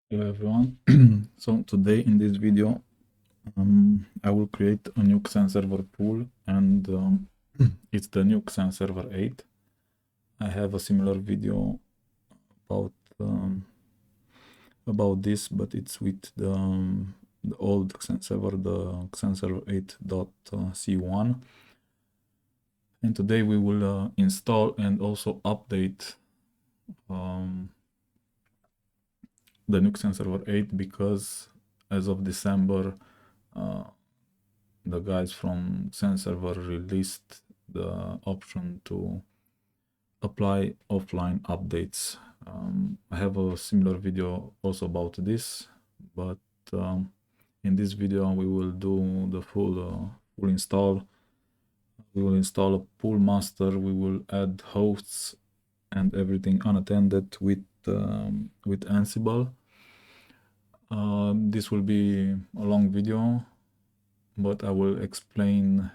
Hello everyone. So today in this video I will create a new XenServer pool, and it's the new XenServer 8. I have a similar video about this, but it's with the old XenServer, the XenServer 8.c1. And today we will install and also update the new XenServer 8, because as of December the guys from XenServer released the option to apply offline updates. I have a similar video also about this, but in this video we will do the full install. We will install a pool master, we will add hosts and everything unattended with Ansible. This will be a long video, but I will explain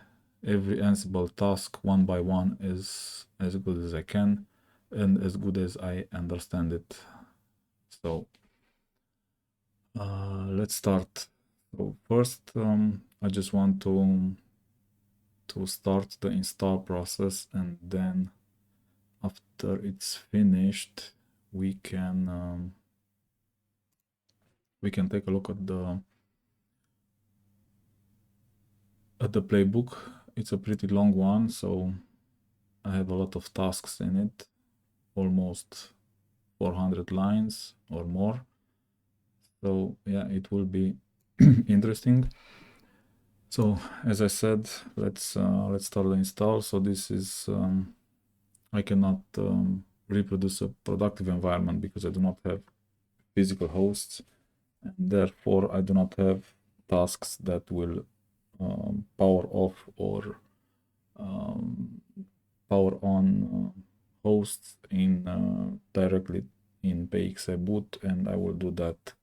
every Ansible task one by one as good as I can and as good as I understand it. So let's start. So first, I just want to start the install process, and then after it's finished, we can take a look at the playbook. It's a pretty long one, so I have a lot of tasks in it, almost 400 lines or more. So yeah, it will be interesting. So as I said, let's start the install. So this is I cannot reproduce a productive environment because I do not have physical hosts, and therefore I do not have tasks that will power off or power on hosts in directly in PXE boot, and I will do that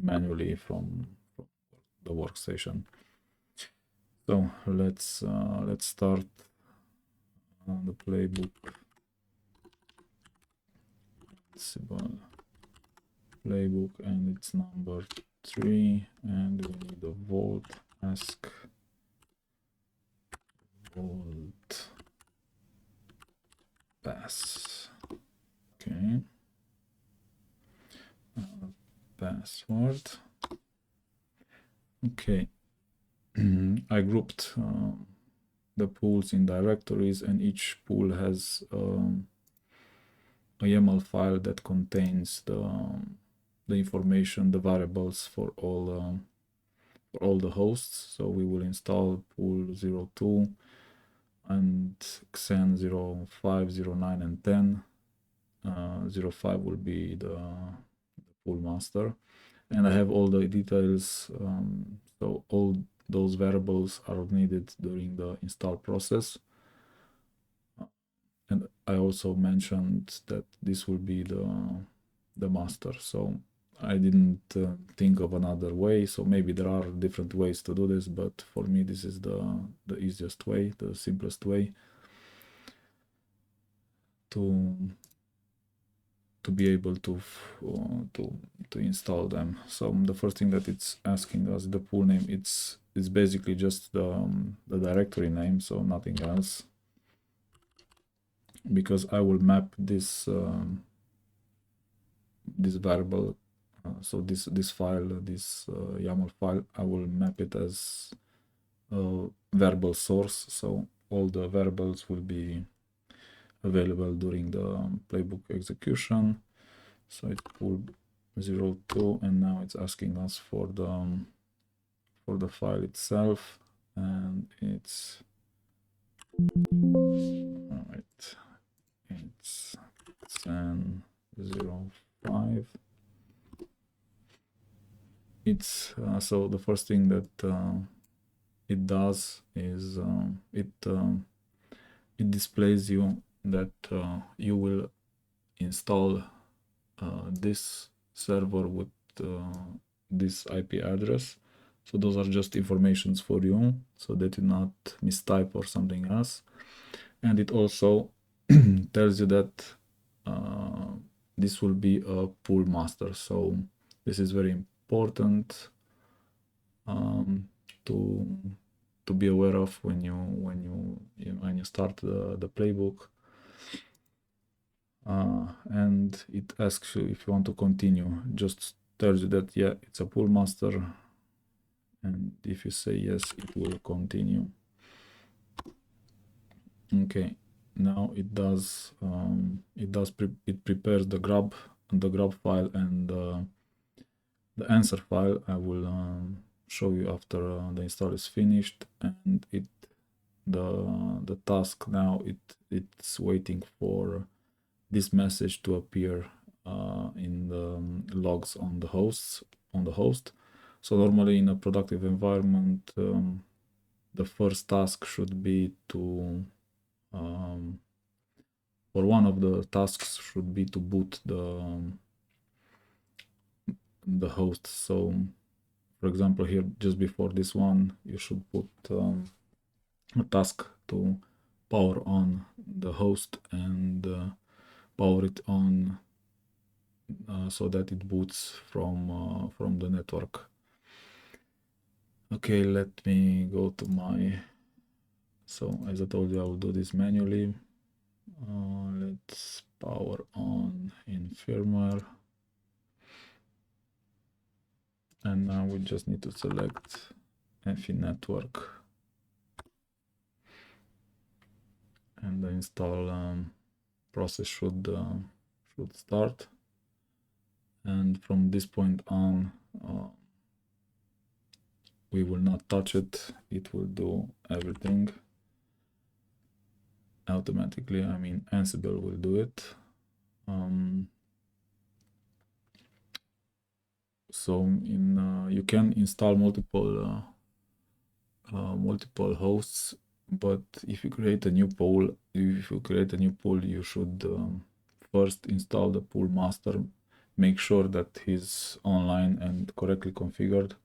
manually from the workstation. So let's start the playbook. Ansible playbook, and it's number 3, and we need a vault ask vault pass. Okay. Password. Okay. I grouped the pools in directories, and each pool has a YAML file that contains the information, the variables for all the hosts. So we will install pool 02 and xen 05, 09, and 10. 05 will be the pool master, and I have all the details. So all those variables are needed during the install process. And I also mentioned that this will be the master. So I didn't think of another way. So maybe there are different ways to do this, but for me this is the easiest way, the simplest way to be able to install them. So the first thing that it's asking us, the pool name, it's basically just the directory name, so nothing else, because I will map this this variable. So this file, this YAML file, I will map it as a variable source. So all the variables will be available during the playbook execution. So it's pool 02, and now it's asking us for the file itself, and it's all right. It's xen05. It's so the first thing that it does is it displays you that you will install this server with this IP address. So those are just informations for you, so that you not mistype or something else. And it also tells you that this will be a pool master. So This is very important to be aware of when you start the playbook. And it asks you if you want to continue. Just tells you that yeah, it's a pool master, and if you say yes, it will continue. Okay, now it prepares the grub file and the answer file. I will show you after the install is finished, and the task now it's waiting for this message to appear in the logs on the host. So normally in a productive environment, the first task should be to or one of the tasks should be to boot the host. So for example, here just before this one, you should put a task to power on the host and power it on so that it boots from the network. Okay, let me go to my. So as I told you, I will do this manually. Let's power on in firmware. And now we just need to select FE network. And the install process should start. And from this point on, we will not touch it. It will do everything automatically. I mean, Ansible will do it. So you can install multiple hosts, but if you create a new pool, you should first install the pool master, make sure that he's online and correctly configured,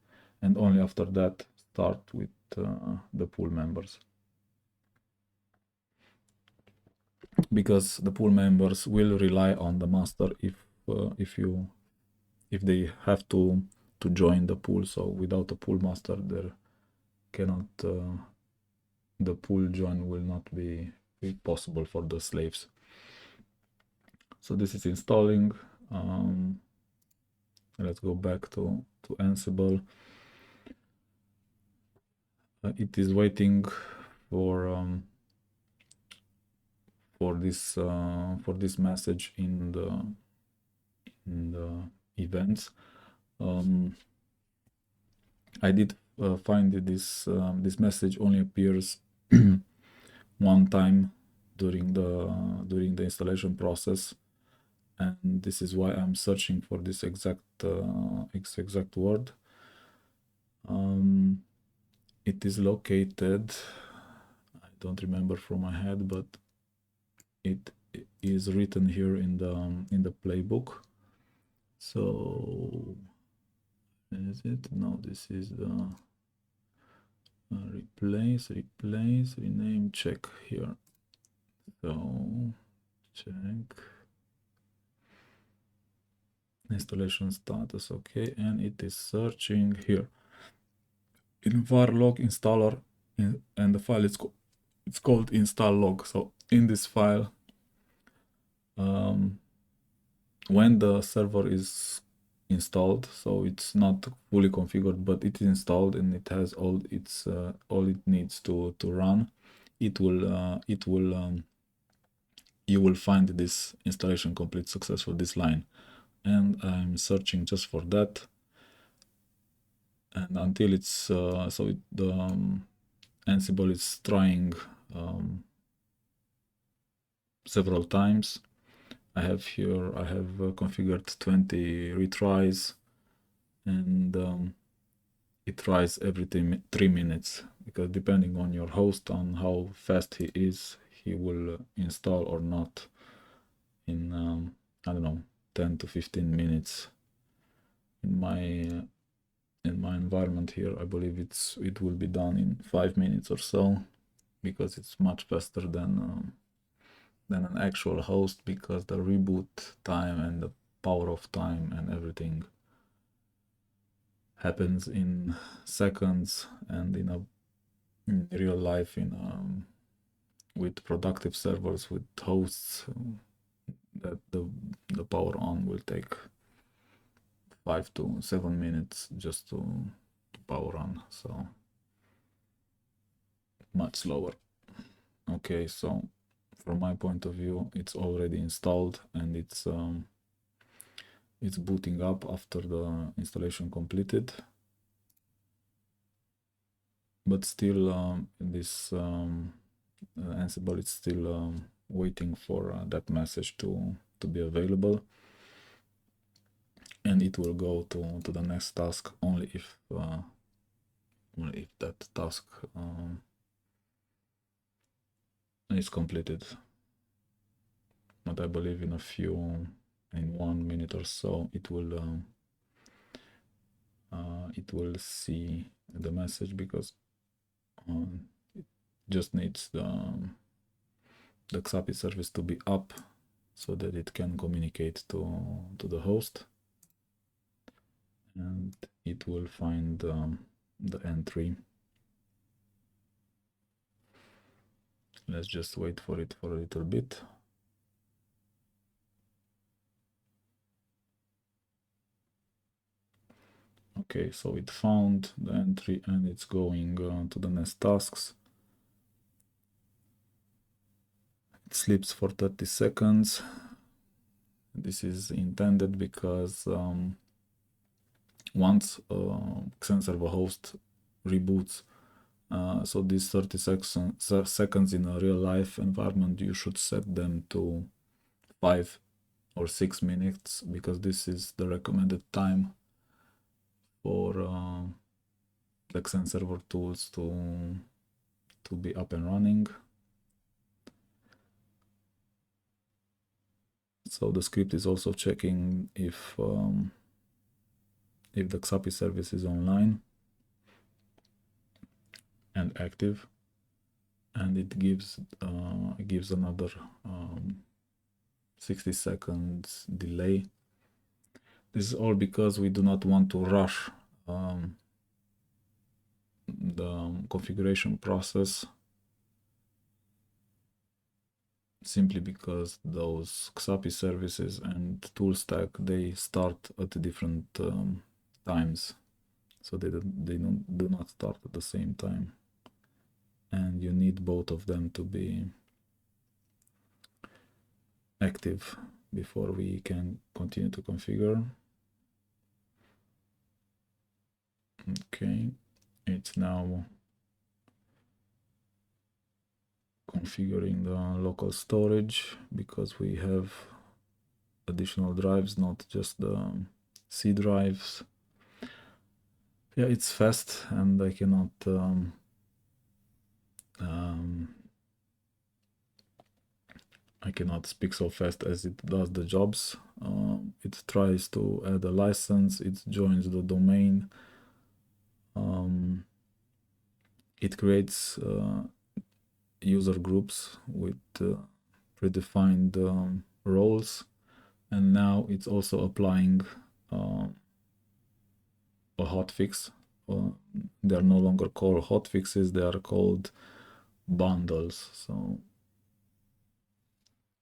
and only after that start with the pool members. Because the pool members will rely on the master if they have to join the pool. So without a pool master, there cannot the pool join will not be possible for the slaves. So this is installing. Let's go back to Ansible. It is waiting for this message in the events. I did find that this message only appears one time during the installation process, and this is why I'm searching for this exact word. It is located, I don't remember from my head, but it is written here in the playbook. So is it? No, this is the replace, rename, check here. So check installation status, okay, and it is searching here in var log installer, and the file it's called install log. So in this file, when the server is installed, so it's not fully configured, but it is installed and it has all it needs to run, you will find this installation complete successful, this line, and I'm searching just for that, and until it's Ansible is trying several times. I have configured 20 retries, and it tries every 3 minutes, because depending on your host, on how fast he is, he will install or not in I don't know, 10 to 15 minutes. In my environment here, I believe it will be done in 5 minutes or so, because it's much faster than an actual host, because the reboot time and the power of time and everything happens in seconds, and in real life, with productive servers, with hosts, that the power on will take 5 to 7 minutes just to power on, so much slower. Okay, so from my point of view, it's already installed, and it's booting up after the installation completed. But still, this Ansible is still waiting for that message to be available, and it will go to the next task only if that task is completed. But I believe in 1 minute or so, it will see the message, because it just needs the XAPI service to be up so that it can communicate to the host, and it will find the entry. Let's just wait for it for a little bit. Okay, so it found the entry, and it's going to the next tasks. It sleeps for 30 seconds. This is intended because once XenServer host reboots, so these 30 seconds in a real life environment, you should set them to 5 or 6 minutes, because this is the recommended time for the XenServer tools to be up and running. So the script is also checking if the XAPI service is online and active, and it gives another 60 seconds delay. This is all because we do not want to rush the configuration process, simply because those XAPI services and tool stack, they start at different times, so they do not start at the same time, and you need both of them to be active before we can continue to configure. Okay, it's now configuring the local storage, because we have additional drives, not just the C drives. Yeah, it's fast, and I cannot speak so fast as it does the jobs. It tries to add a license, it joins the domain, it creates user groups with predefined roles, and now it's also applying a hotfix. They are no longer called hotfixes, they are called bundles. So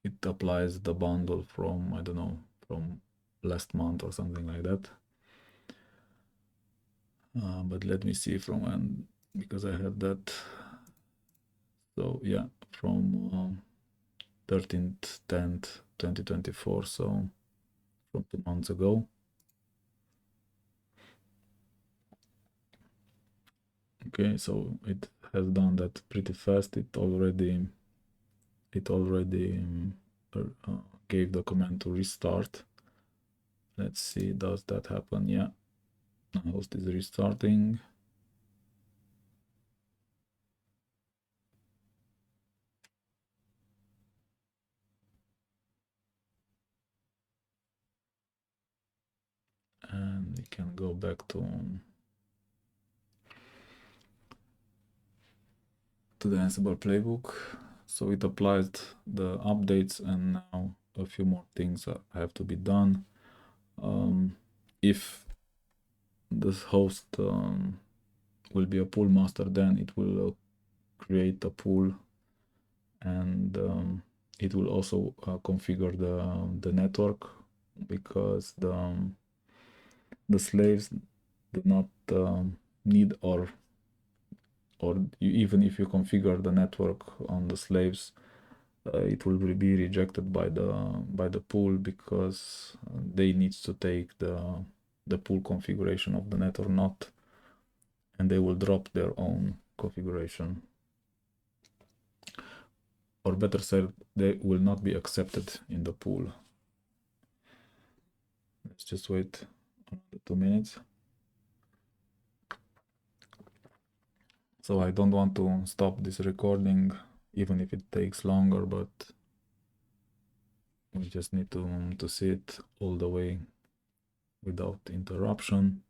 it applies the bundle from, I don't know, from last month or something like that. But let me see from when, because I have that. So yeah, from 13th 10th 2024, so from 2 months ago. Okay, so it has done that pretty fast. It already gave the command to restart. Let's see, does that happen? Yeah, the host is restarting. And we can go back to the Ansible playbook. So it applied the updates, and now a few more things have to be done. If this host will be a pool master, then it will create a pool, and it will also configure the network, because the slaves do not need, or even if you configure the network on the slaves, it will be rejected by the pool, because they need to take the pool configuration of the net or not, and they will drop their own configuration, or better said, they will not be accepted in the pool. Let's just wait another 2 minutes. So I don't want to stop this recording, even if it takes longer, but we just need to see it all the way without interruption.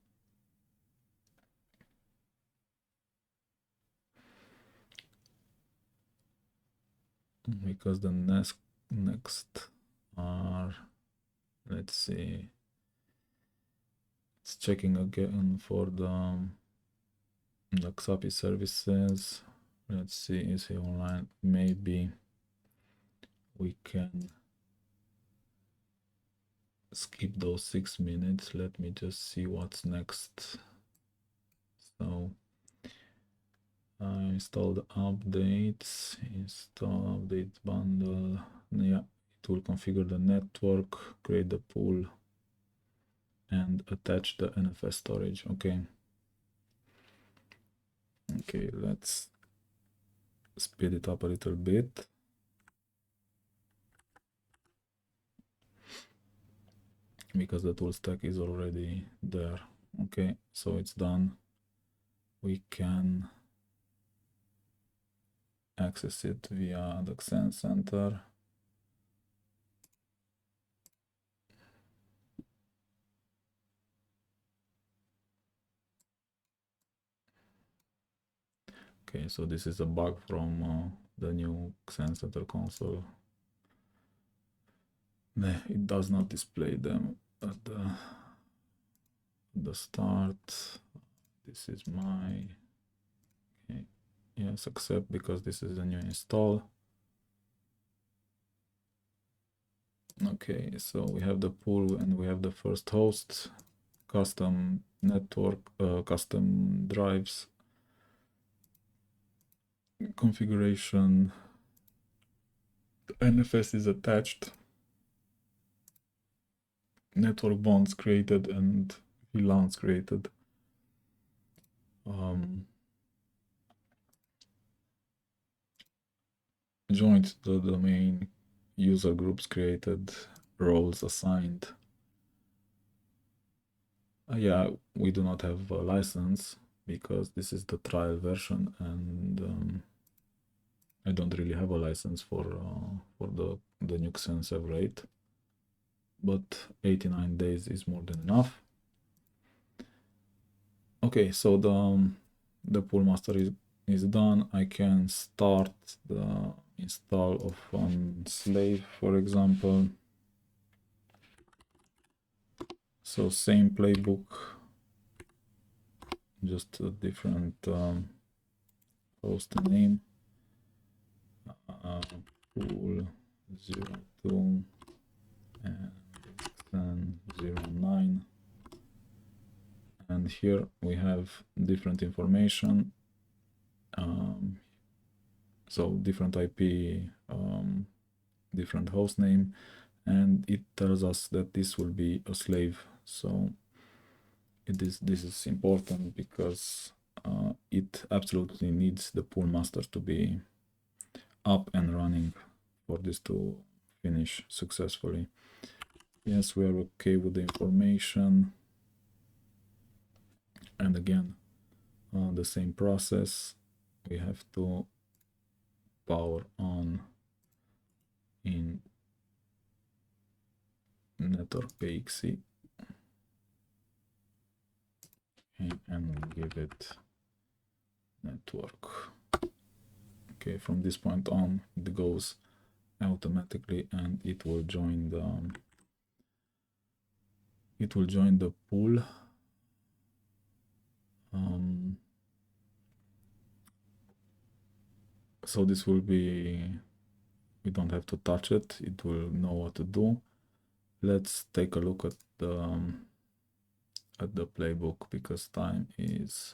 Because the next are, let's see, it's checking again for the XAPI services. Let's see, is he online? Maybe we can skip those 6 minutes. Let me just see what's next. So I install the updates, install update bundle. Yeah, it will configure the network, create the pool, and attach the NFS storage. Okay. Okay, let's speed it up a little bit. Because the tool stack is already there. Okay, so it's done. We can access it via the XenServer. Okay, so this is a bug from the new XenServer console. It does not display them at the start. This is my, okay, yes, accept, because this is a new install. Okay, so we have the pool and we have the first host, custom network, custom drives, configuration, NFS is attached, network bonds created, and VLANs created. Joint the domain, user groups created, roles assigned. Yeah, we do not have a license because this is the trial version, and I don't really have a license for the new XenServe rate, but 89 days is more than enough. Okay, so the pool master is done. I can start the install of one slave, for example. So same playbook, just a different host name, pool 02 and then 09. And here we have different information, so different IP, different host name, and it tells us that this will be a slave. So this is important because it absolutely needs the pool master to be up and running for this to finish successfully. Yes, we are okay with the information. And again, the same process, we have to power on in network PXE and give it network. Okay, from this point on it goes automatically, and it will join the pool. So this will be, we don't have to touch it, it will know what to do. Let's take a look at the playbook, because time is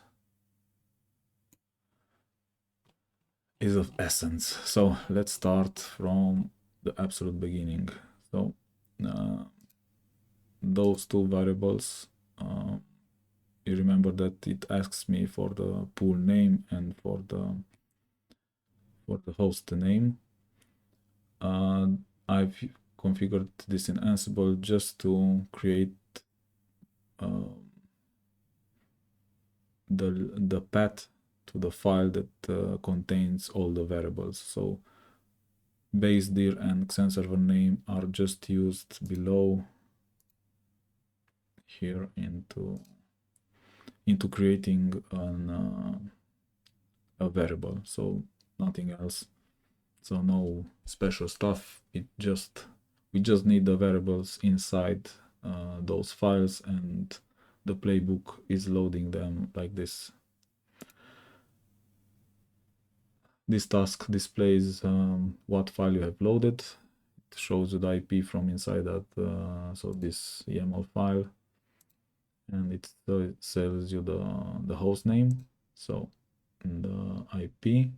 of essence. So let's start from the absolute beginning. So those two variables, you remember that it asks me for the pool name and for the host name. I've configured this in Ansible just to create the path to the file that contains all the variables. So base dir and XenServer name are just used below here into creating a variable, so nothing else. So no special stuff. We just need the variables inside those files, and the playbook is loading them like this. This task displays what file you have loaded. It shows you the IP from inside that, so this YAML file, and it tells you the host name, so the IP.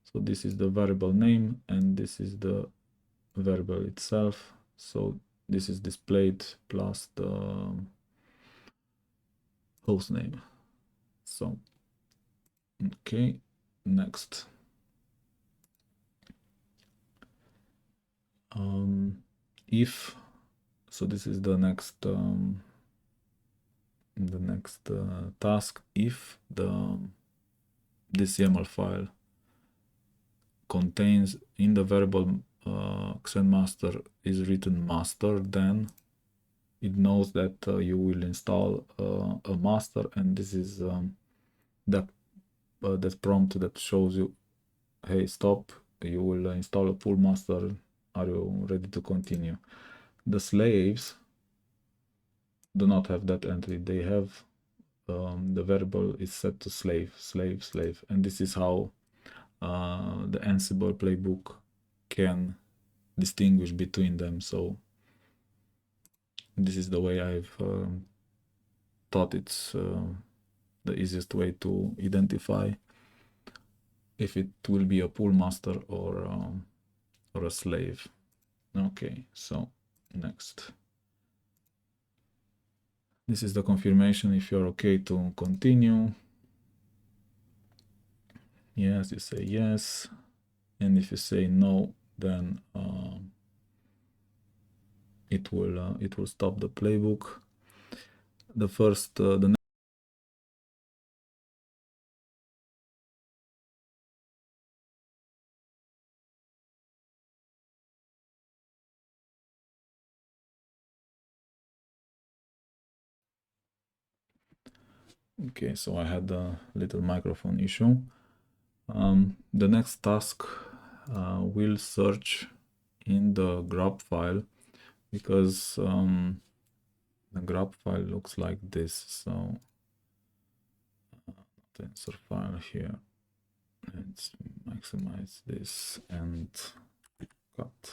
So this is the variable name, and this is the variable itself. So this is displayed plus the host name. So okay, next. If, so this is the next task. If this YAML file contains in the variable XenMaster is written master, then it knows that you will install a master, and this is that prompt that shows you, hey, stop, you will install a pool master, are you ready to continue? The slaves do not have that entry. They have the variable is set to slave, and this is how the Ansible playbook can distinguish between them. So this is the way I've thought it's the easiest way to identify if it will be a pool master or a slave. Okay, so next. This is the confirmation if you're okay to continue. Yes, you say yes, and if you say no, then it will stop the playbook. The first the Okay, so I had a little microphone issue. The next task will search in the grab file, because the grab file looks like this. So tensor file here. Let's maximize this and cut.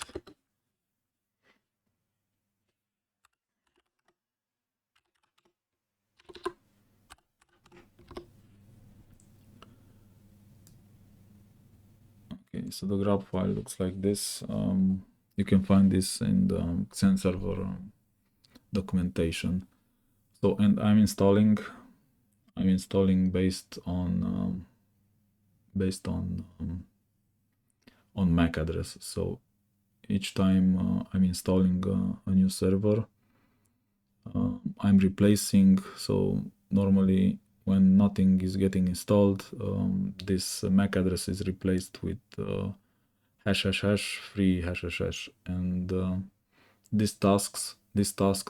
Okay, so the grab file looks like this. You can find this in the XenServer documentation. So, and I'm installing based on MAC address. So each time I'm installing a new server, I'm replacing. So normally when nothing is getting installed, this MAC address is replaced with free ###, and this task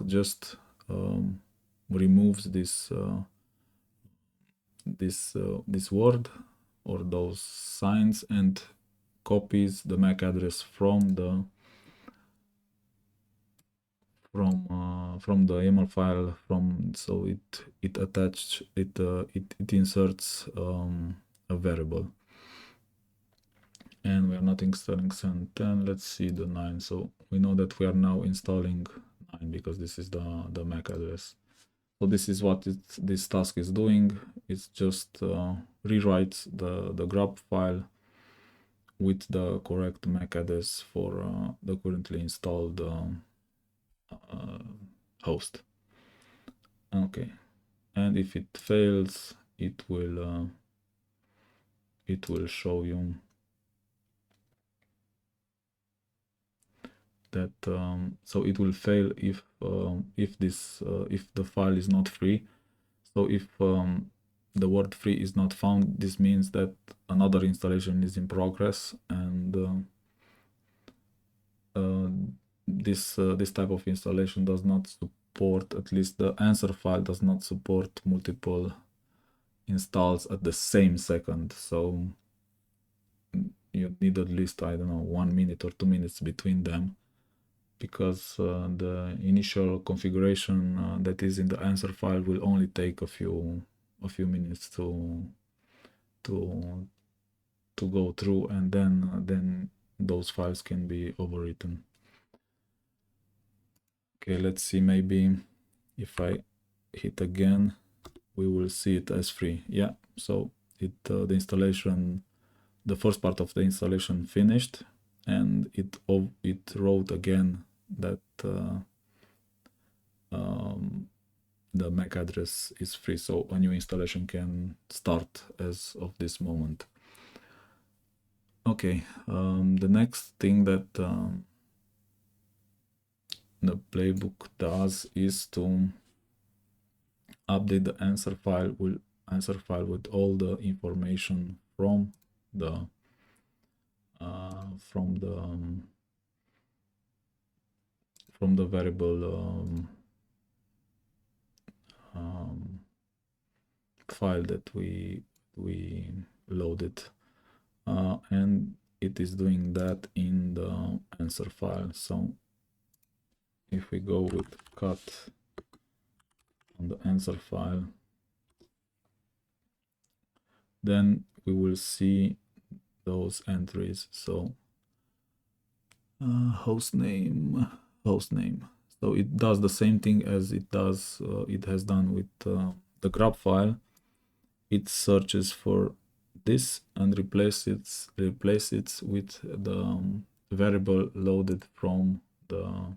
just removes this this word or those signs and copies the MAC address from the YAML file, so it inserts a variable. and we are not installing Xen 10. Let's see the 9. So we know that we are now installing 9 because this is the MAC address. So this is what this task is doing. It's just rewrites the grub file with the correct MAC address for the currently installed host. Okay, and if it fails, it will show you that so it will fail if the file is not free. So if the word free is not found, this means that another installation is in progress, and this type of installation does not support, at least the answer file does not support multiple installs at the same second. So you need at least, I don't know, 1 minute or 2 minutes between them, because the initial configuration that is in the answer file will only take a few minutes to go through, and then those files can be overwritten. Okay, let's see, maybe if I hit again, we will see it as free. Yeah, so the installation, the first part of the installation finished, and it wrote again that the MAC address is free, so a new installation can start as of this moment. Okay, the next thing that the playbook does is to update the answer file with all the information from the variable file that we loaded, and it is doing that in the answer file. So if we go with cut on the answer file, then we will see those entries. So hostname. So it does the same thing as it has done with the grub file. It searches for this and replace it with the variable loaded from the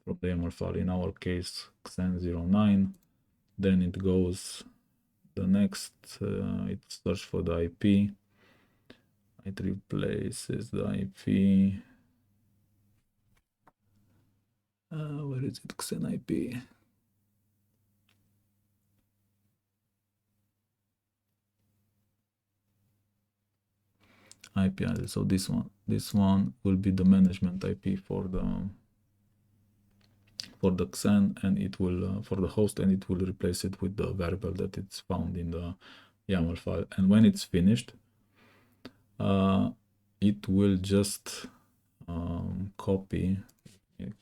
YAML file. In our case, Xen09. Then it goes the next. It searches for the IP. It replaces the IP. Where is it? Xen IP. IP address. So this one will be the management IP for the Xen, and it will for the host, and it will replace it with the variable that it's found in the YAML file. And when it's finished, it will just copy.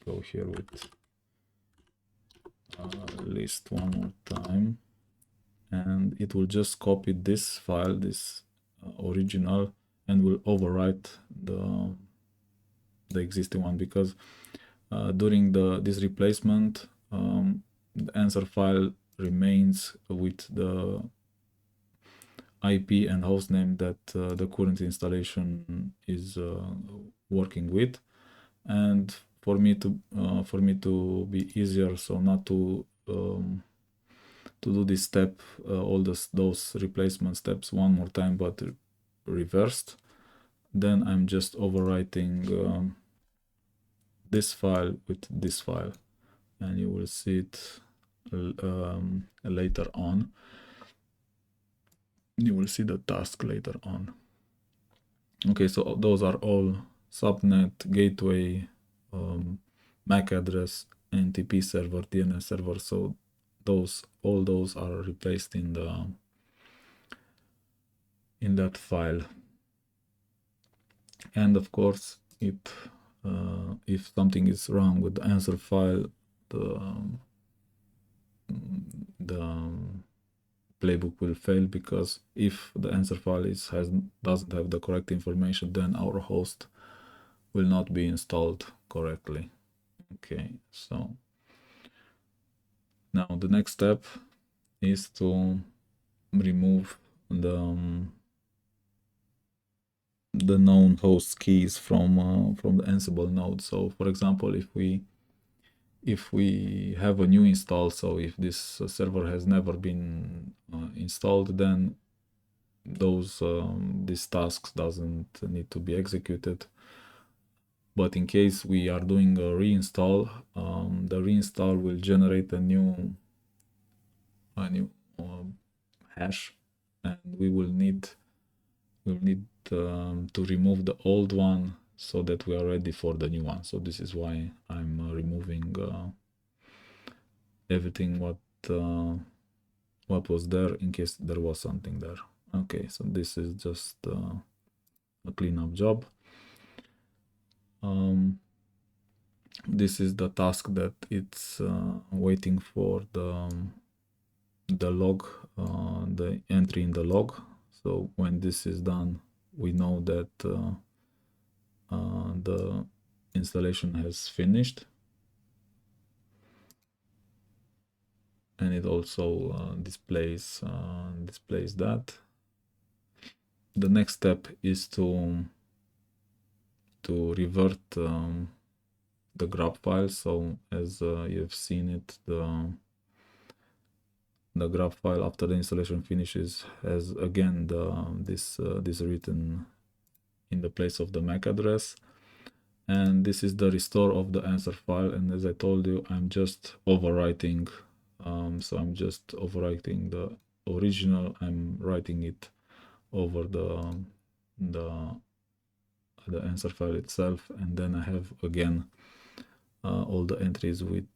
Go here with list one more time, and it will just copy this file, this original, and will overwrite the existing one, because during this replacement, the answer file remains with the IP and hostname that the current installation is working with. And for me to be easier, so not to do this step, all those replacement steps one more time, but reversed, then I'm just overwriting this file with this file, and you will see it later on. You will see the task later on. Okay, so those are all subnet, gateway, MAC address, NTP server, DNS server. So all those are replaced in that file. And of course, if something is wrong with the answer file, the playbook will fail, because if the answer file doesn't have the correct information, then our host will not be installed correctly. Okay, so now the next step is to remove the known host keys from the Ansible node. So for example, if we have a new install, so if this server has never been installed, then these tasks doesn't need to be executed. But in case we are doing a reinstall, the reinstall will generate a new hash, and we will need to remove the old one so that we are ready for the new one. So this is why I'm removing everything what was there, in case there was something there. Okay, so this is just a cleanup job. This is the task that it's waiting for the log, the entry in the log. So when this is done, we know that the installation has finished, and it also displays that. The next step is to revert the grab file. So as you've seen it, the grab file after the installation finishes has again this written in the place of the MAC address, and this is the restore of the answer file. And as I told you, I'm just overwriting, so I'm just overwriting the original. I'm writing it over the answer file itself, and then I have again all the entries with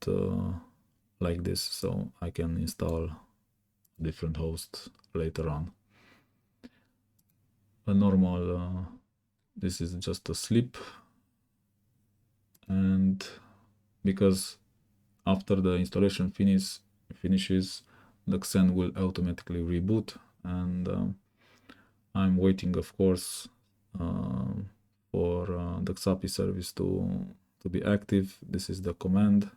like this, so I can install different hosts later on. A normal this is just a slip, and because after the installation finishes, the Xen will automatically reboot, and I'm waiting, of course, for the XAPI service to be active. This is the command,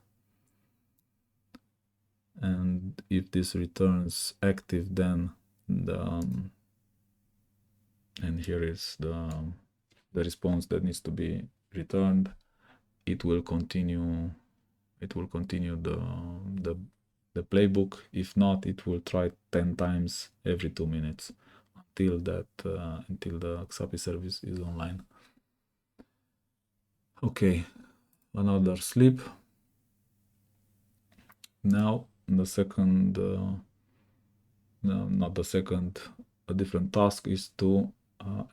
and if this returns active, then and here is the response that needs to be returned. It will continue the playbook. If not, it will try 10 times every 2 minutes until the XAPI service is online. Okay, another sleep. Now the second, no, not the second, a different task is to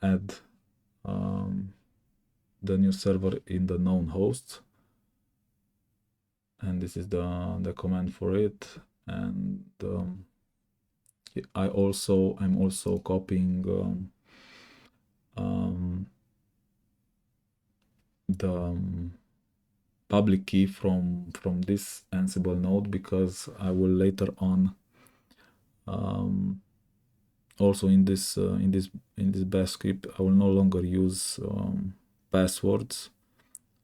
add the new server in the known hosts, and this is the command for it. And I'm also copying the public key from this Ansible node, because I will later on also in this bash script, I will no longer use passwords.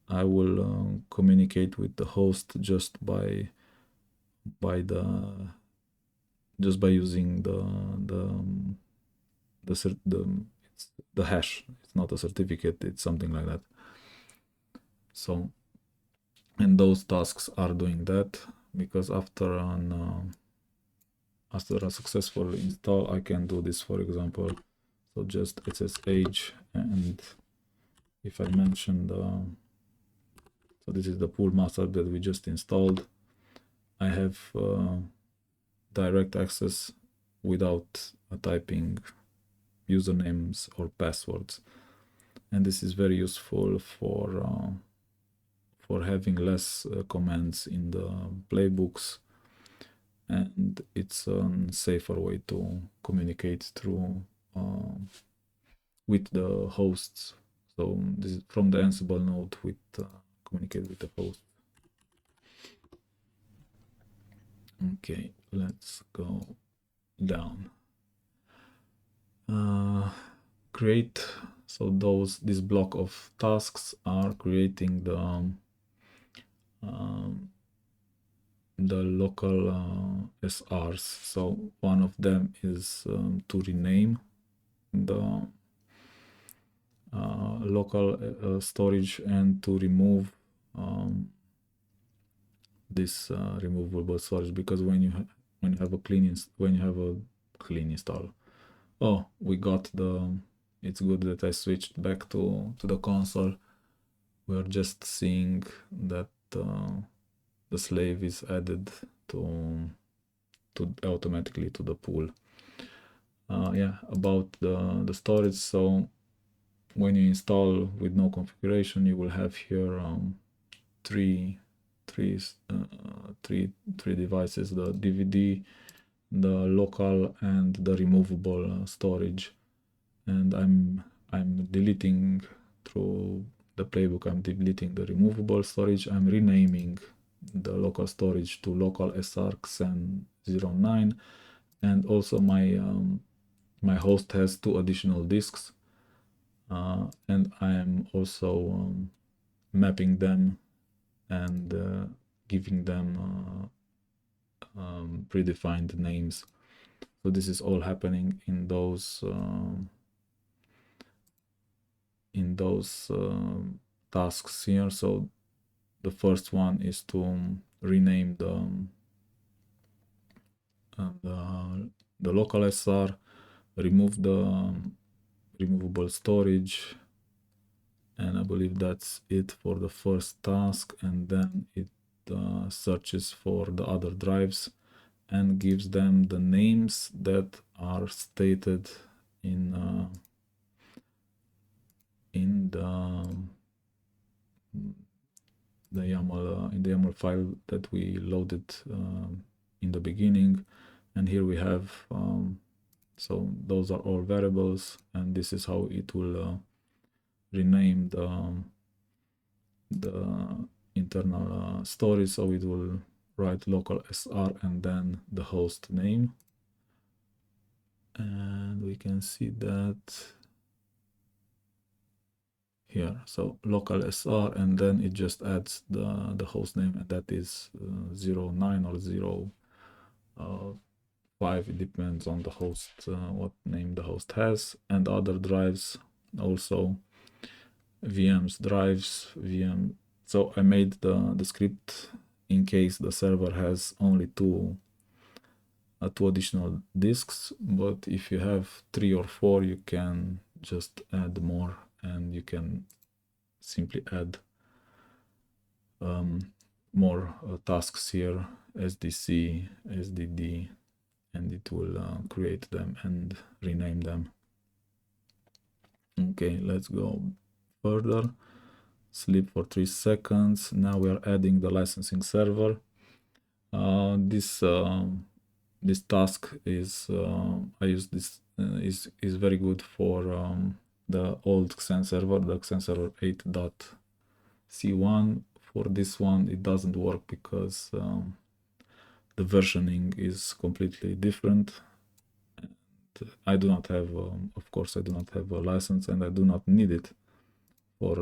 I will communicate with the host just by using the hash. It's not a certificate, it's something like that. So, and those tasks are doing that, because after a successful install, I can do this, for example. So just SSH, and if I mentioned, so this is the pool master that we just installed. I have direct access without typing usernames or passwords, and this is very useful for having less commands in the playbooks, and it's a safer way to communicate through with the hosts. So this is from the Ansible node with communicate with the host. Okay, let's go down. Create, so this block of tasks are creating the local SRs. So one of them is to rename the local storage and to remove this removable storage, because when you have a clean install. Oh, we got it's good that I switched back to the console. We're just seeing that the slave is added to automatically to the pool. Yeah, about the storage. So when you install with no configuration, you will have here three devices: the DVD, the local, and the removable storage. And I'm deleting through the playbook. I'm deleting the removable storage. I'm renaming the local storage to local SR XenServer 09, and also my host has 2 additional disks, and I am also mapping them and giving them predefined names. So this is all happening in those tasks here. So the first one is to rename the local SR, remove the removable storage, and I believe that's it for the first task. And then it searches for the other drives and gives them the names that are stated in the YAML file that we loaded in the beginning. And here we have so those are all variables, and this is how it will rename the internal storage. So it will write local SR and then the host name, and we can see that here. So local SR, and then it just adds the host name, and that is 09 or 05. It depends on the host, what name the host has. And other drives also, VMs, drives, VM. So I made the script in case the server has only two additional disks, but if you have 3 or 4, you can just add more, and you can simply add more tasks here, SDC, SDD, and it will create them and rename them. Okay, let's go further. Sleep for 3 seconds. Now we are adding the licensing server. This task is I use this is very good for the old XenServer, the XenServer 8.c1. For this one, it doesn't work because the versioning is completely different. And I do not have, of course, I do not have a license, and I do not need it for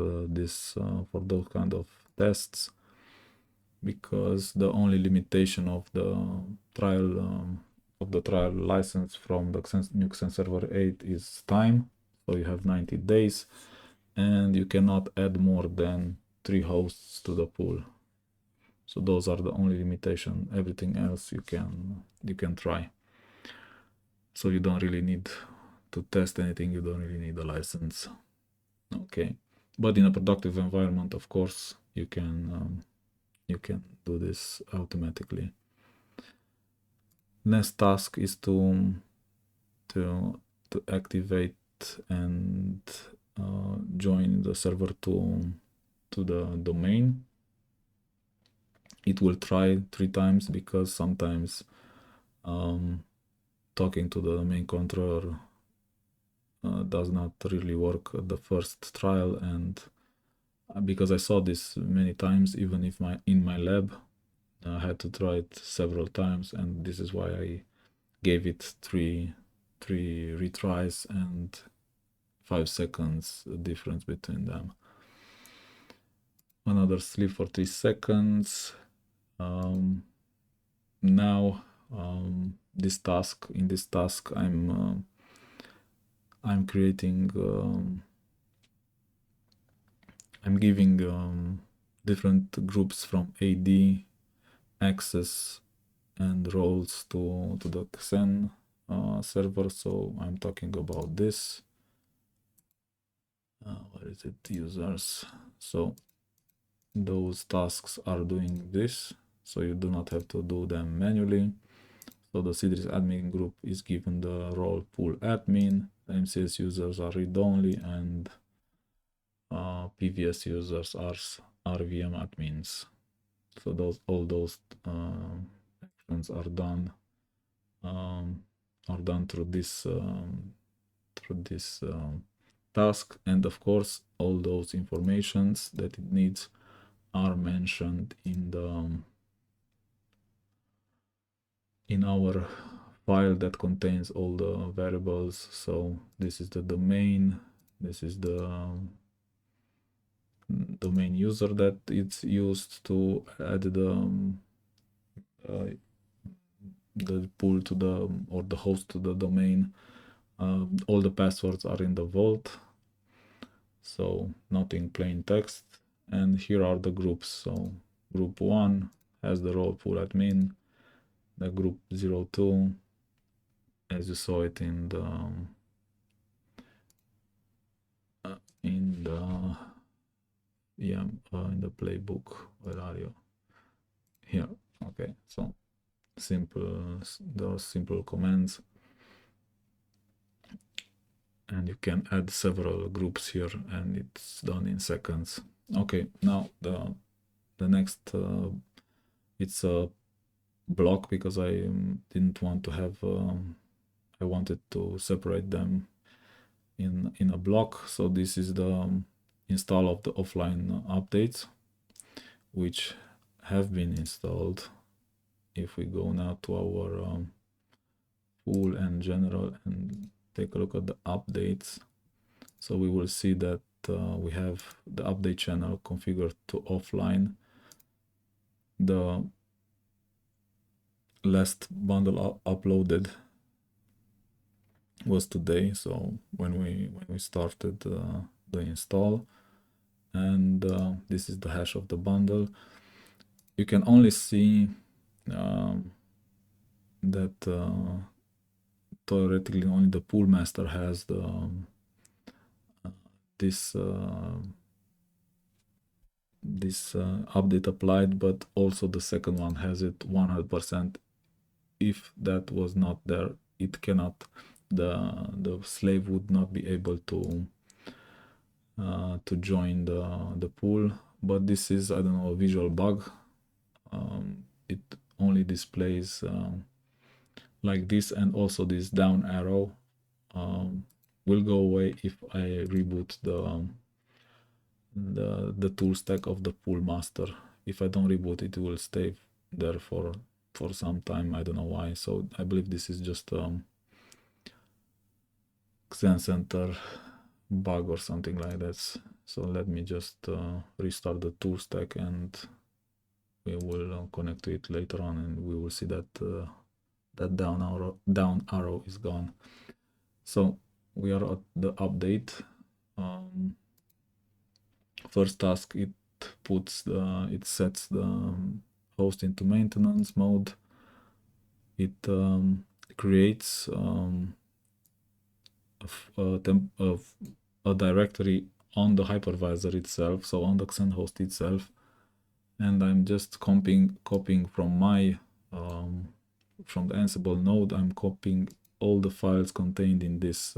for those kind of tests, because the only limitation of the trial license from the new XenServer 8 is time. So you have 90 days, and you cannot add more than 3 hosts to the pool. So those are the only limitation. Everything else you can try. So you don't really need to test anything. You don't really need a license. Okay, but in a productive environment, of course, you can do this automatically. Next task is to activate and join the server to the domain. It will try 3 times because sometimes talking to the main controller does not really work at the first trial, and because I saw this many times, even if in my lab, I had to try it several times, and this is why I gave it three retries and 5 seconds difference between them. Another sleep for 3 seconds. Now this task, in this task, I'm creating, I'm giving different groups from AD, access, and roles to the Xen server. So I'm talking about this. Where is it? Users. So those tasks are doing this, so you do not have to do them manually. So the CDRIS admin group is given the role pool admin, MCS users are read-only, and PVS users are RVM admins. So all those actions are done through this task, and of course all those informations that it needs are mentioned in the our file that contains all the variables. So this is the domain, this is the domain user that it's used to add the pool to the, or the host to the domain. All the passwords are in the vault, so not in plain text. And here are the groups. So group 1 has the role pool admin, the group 02, as you saw it in the in the playbook. Where are you? Here. Okay, so those simple commands, and you can add several groups here, and it's done in seconds. Okay, now the next it's a block, because I didn't want to have I wanted to separate them in a block. So this is the install of the offline updates, which have been installed. If we go now to our pool and general and take a look at the updates, so we will see that we have the update channel configured to offline. The last bundle uploaded was today, so when we started the install, and this is the hash of the bundle. You can only see that theoretically only the pool master has the this update applied, but also the second one has it 100%. If that was not there, it cannot, the slave would not be able to join the pool. But this is, I don't know, a visual bug. It only displays like this, and also this down arrow will go away if I reboot the tool stack of the pool master. If I don't reboot it, will stay there for some time. I don't know why. So I believe this is just XenServer bug or something like that. So let me just restart the tool stack, and we will connect to it later on, and we will see that that down arrow is gone. So we are at the update. First task, it sets the host into maintenance mode. It creates a directory on the hypervisor itself, so on the Xen host itself, and I'm just copying from my from the Ansible node. I'm copying all the files contained in this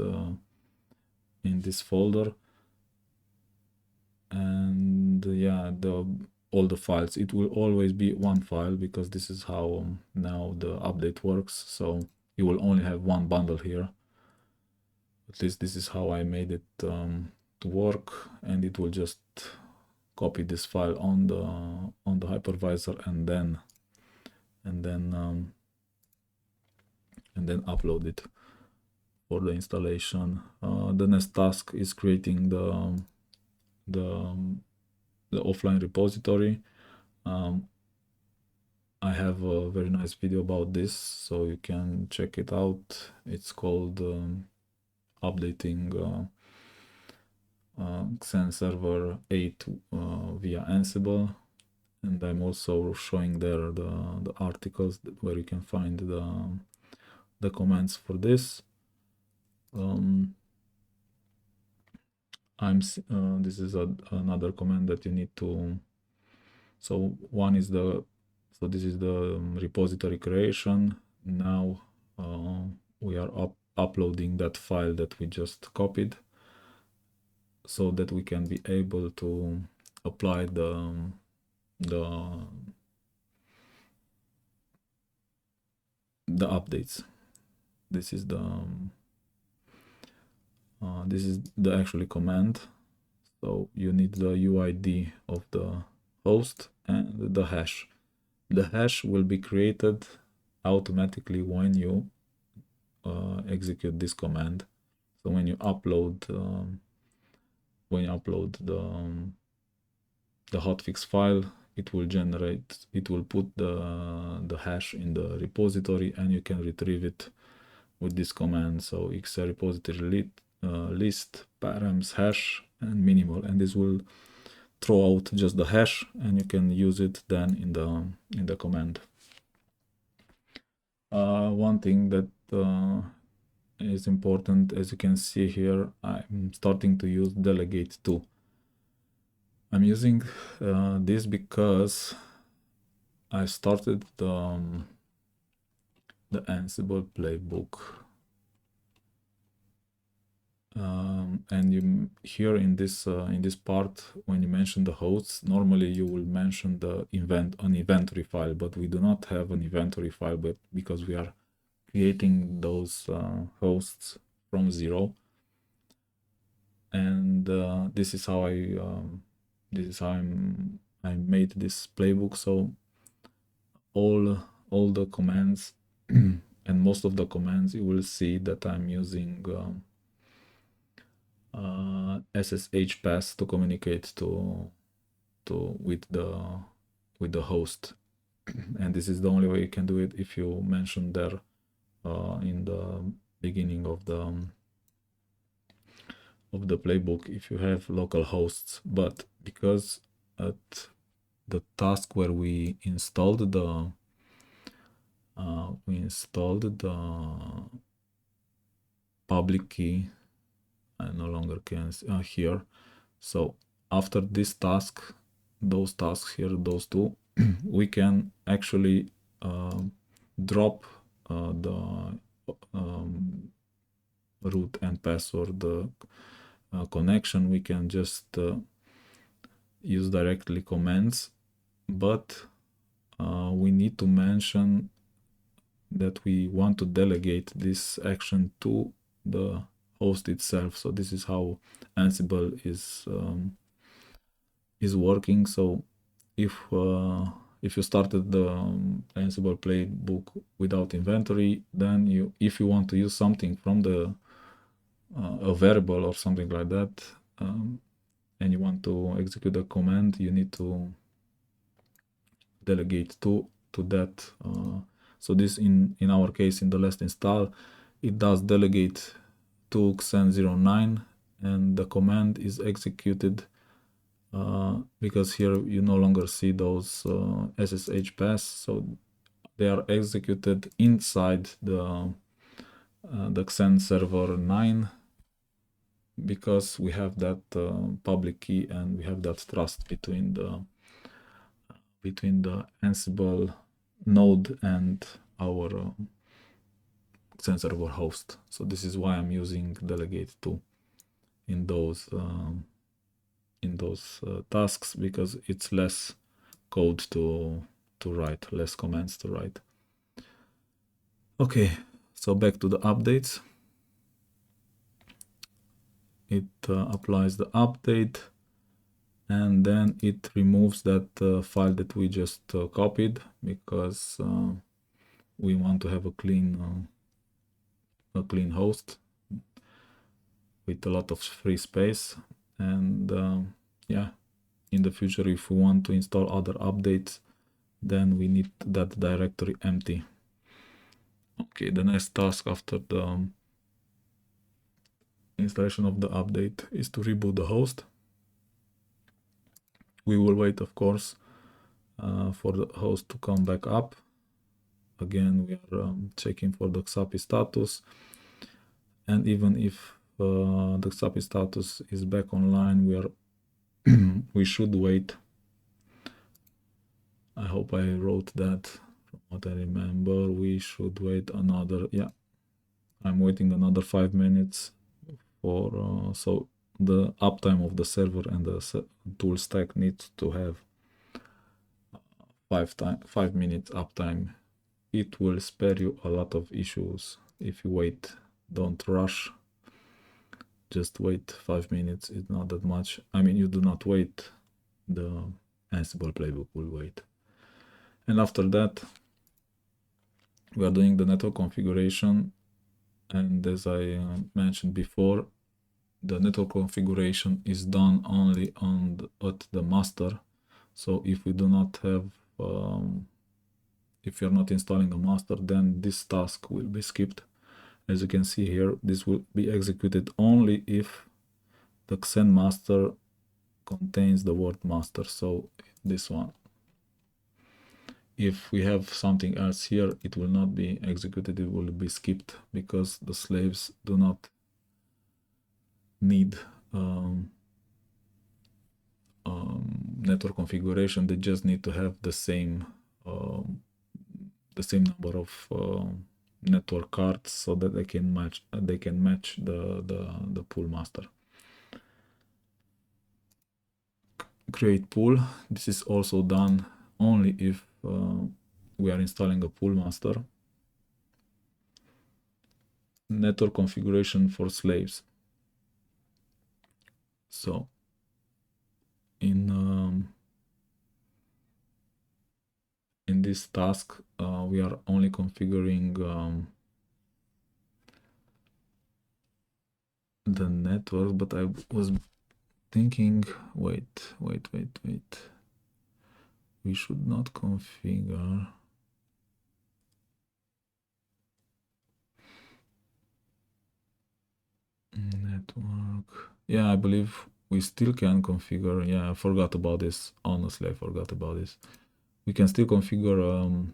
folder, and yeah, all the files. It will always be one file, because this is how now the update works. So you will only have one bundle here. At least this is how I made it to work, and it will just copy this file on the hypervisor, and then and then upload it for the installation. The next task is creating the offline repository. I have a very nice video about this, so you can check it out. It's called updating XenServer 8 via Ansible, and I'm also showing there the articles where you can find the commands for this. This is another command that you need to. So one is this is the repository creation. Now we are uploading that file that we just copied, so that we can be able to apply the updates. This is the actual command. So you need the UID of the host and the hash. The hash will be created automatically when you execute this command. So when you upload the hotfix file, it will put the hash in the repository, and you can retrieve it with this command. So XenRepository list params hash and minimal, and this will throw out just the hash, and you can use it then in the command. One thing that is important, as you can see here, I'm starting to use delegate to. I'm using this because I started the Ansible playbook, and you here in this part, when you mention the hosts, normally you will mention an inventory file, but we do not have an inventory file, but because we are creating those hosts from zero, and this is how I made this playbook. So all the commands and most of the commands, you will see that I'm using SSH pass to communicate with the host, and this is the only way you can do it. If you mention there in the beginning of the playbook, if you have local hosts, but because at the task where we installed the public key, I no longer can here. So after this task, those tasks here, those two, we can actually drop the root and password connection. We can just use directly commands, but we need to mention that we want to delegate this action to the host itself. So this is how Ansible is working. So if you started the Ansible playbook without inventory, then if you want to use something from a variable or something like that, and you want to execute a command, you need to delegate to that. So this in our case, in the last install, it does delegate to xen09, and the command is executed because here you no longer see those SSH pass, so they are executed inside the XenServer 9, because we have that public key and we have that trust between the Ansible node and our XenServer host. So this is why I'm using delegate to in those tasks, because it's less code to write, less commands to write. Okay, so back to the updates. It applies the update, and then it removes that file that we just copied, because we want to have a clean a clean host with a lot of free space. And yeah, in the future, if we want to install other updates, then we need that directory empty. Okay, the next task after the installation of the update is to reboot the host. We will wait, of course, for the host to come back up. Again, we are checking for the XAPI status, and even if the XAPI status is back online, we should wait. I hope I wrote that from what I remember. We should wait another, yeah, I'm waiting another 5 minutes for so the uptime of the server and the tool stack needs to have 5 minutes uptime. It will spare you a lot of issues if you wait. Don't rush, just wait 5 minutes. It's not that much. I mean, you do not wait, the Ansible playbook will wait. And after that, we are doing the network configuration, and as I mentioned before, the network configuration is done only at the master. So if we do not have if you're not installing a master, then this task will be skipped. As you can see here, this will be executed only if the Xen master contains the word master. So this one. If we have something else here, it will not be executed, it will be skipped, because the slaves do not need network configuration. They just need to have the same number of network cards so that they can match the pool master. Create pool. This is also done only if we are installing a pool master. Network configuration for slaves. So in this task, we are only configuring the network, but I was thinking, wait. We should not configure network. Yeah, I believe we still can configure. Yeah, I forgot about this. Honestly, I forgot about this. We can still configure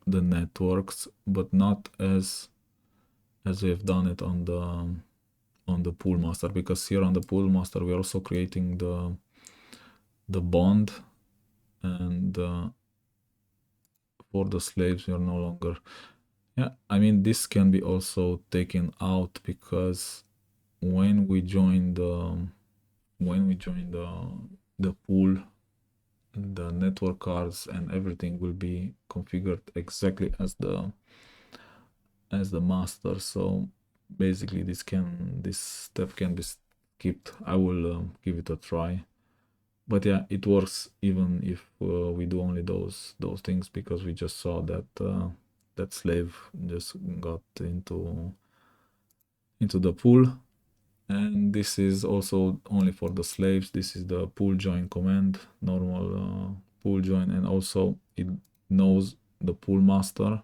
the networks, but not as we have done it on the pool master, because here on the pool master we're also creating the bond, and for the slaves we are no longer. Yeah, I mean, this can be also taken out, because when we join the pool, the network cards and everything will be configured exactly as the master. So basically this step can be skipped. I will give it a try, but yeah, it works even if we do only those things, because we just saw that that slave just got into the pool. And this is also only for the slaves. This is the pool join command, normal pool join, and also it knows the pool master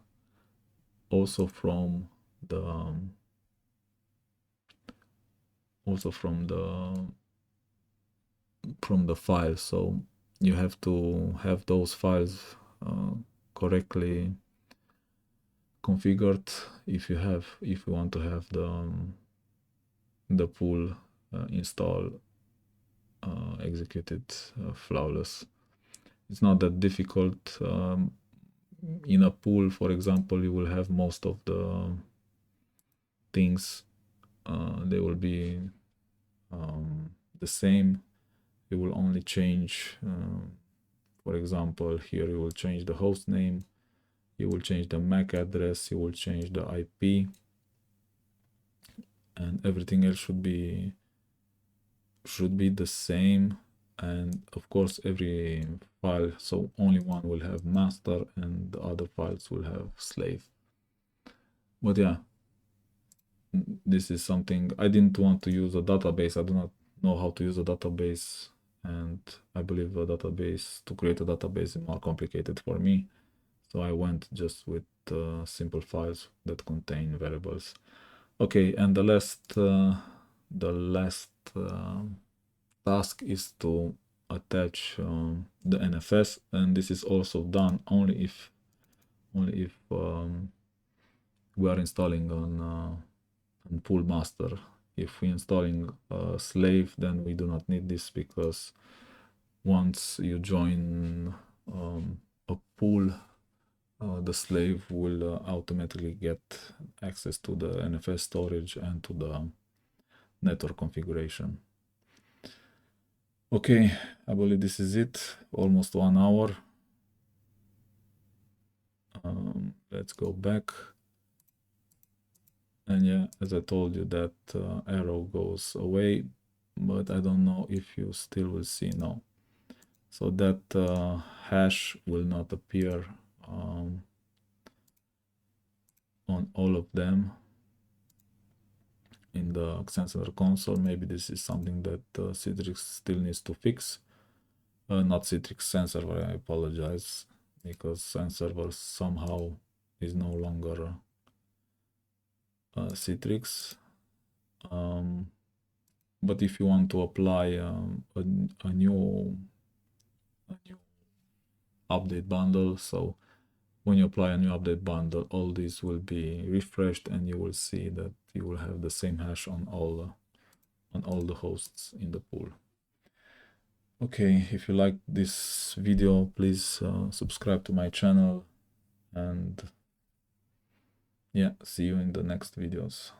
also from the file. So you have to have those files correctly configured if you want to have the pool install executed flawless. It's not that difficult. In a pool, for example, you will have most of the things, they will be the same. You will only change, for example, here you will change the host name, you will change the MAC address, you will change the IP, and everything else should be the same. And of course every file, so only one will have master and the other files will have slave. But yeah, this is something I didn't want to use a database. I do not know how to use a database, and I believe to create a database is more complicated for me. So I went just with simple files that contain variables. Okay, and the last task is to attach the NFS, and this is also done only if we are installing on pool master. If we're installing a slave, then we do not need this, because once you join a pool, the slave will automatically get access to the NFS storage and to the network configuration. Okay, I believe this is it. Almost 1 hour. Let's go back. And yeah, as I told you, that arrow goes away, but I don't know if you still will see now. So that hash will not appear on all of them in the XenServer console. Maybe this is something that Citrix still needs to fix. Not Citrix, XenServer, I apologize, because XenServer somehow is no longer Citrix. But if you want to apply a new update bundle, so when you apply a new update bundle, all these will be refreshed, and you will see that you will have the same hash on all the hosts in the pool. Okay, if you like this video, please subscribe to my channel, and yeah, see you in the next videos.